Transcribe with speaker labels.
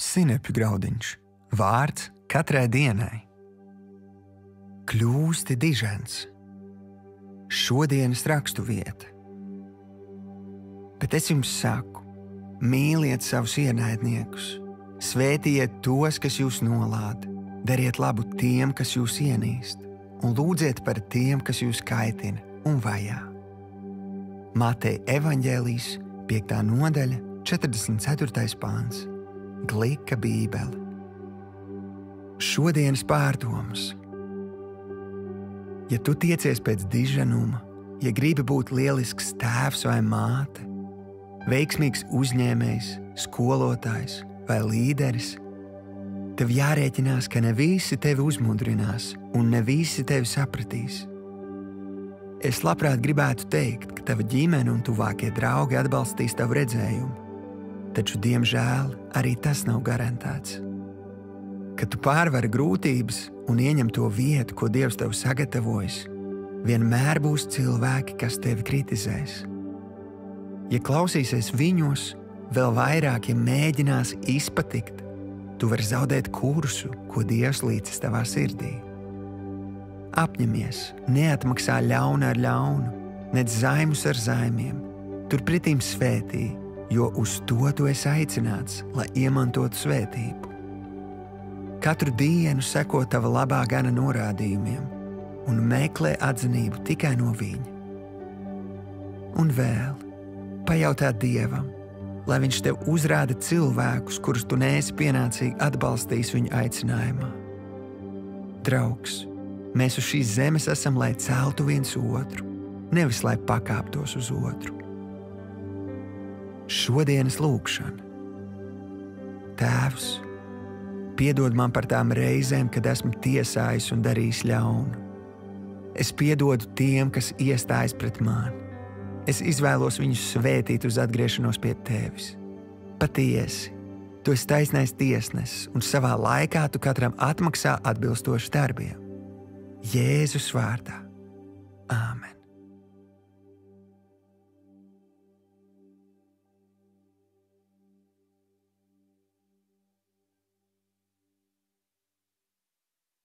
Speaker 1: Sinepju graudiņš. Vārds katrai dienai. Kļūsti dižens. Šodienas raksturvieta. Bet es jums saku, mīliet savus ienaidniekus, svētījiet tos, kas jūs nolāda, dariet labu tiem, kas jūs ienīst, un lūdziet par tiem, kas jūs kaitina un vajā. Mateja evaņģēlijs, 5. nodaļa, 44. pāns. Glika bībele. Šodienas pārdomas. Ja tu tiecies pēc diženuma, ja gribi būt lielisks tēvs vai māte, veiksmīgs uzņēmējs, skolotājs vai līderis, tev jārēķinās, ka ne visi tevi uzmundrinās un ne visi tevi sapratīs. Es labprāt gribētu teikt, ka tava ģimene un tuvākie draugi atbalstīs tavu redzējumu, taču, diemžēl, arī tas nav garantēts. Kad tu pārvari grūtības un ieņem to vietu, ko Dievs tev sagatavojis, vienmēr būs cilvēki, kas tevi kritizēs. Ja klausīsies viņos, vēl vairāk, ja mēģinās izpatikt, tu vari zaudēt kursu, ko Dievs līdzis tavā sirdī. Apņemies, neatmaksā ļaunu ar ļaunu, nec zaimus ar zaimiem, turpretīm svētī, jo uz to tu esi aicināts, lai iemantotu svētību. Katru dienu seko tava labā gana norādījumiem un meklē atzinību tikai no viņa. Un vēl pajautā Dievam, lai viņš tev uzrāda cilvēkus, kurus tu neesi pienācīgi atbalstījis viņa aicinājumā. Draugs, mēs uz šīs zemes esam, lai celtu viens otru, nevis lai pakāptos uz otru. Šodienas lūkšana. Tēvs, piedod man par tām reizēm, kad esmu tiesājis un darījis ļaunu. Es piedodu tiem, kas iestājas pret mani. Es izvēlos viņus svētīt uz atgriešanos pie tevis. Patiesi, tu esi taisnais tiesnesis, un savā laikā tu katram atmaksā atbilstoši darbiem. Jēzus vārdā.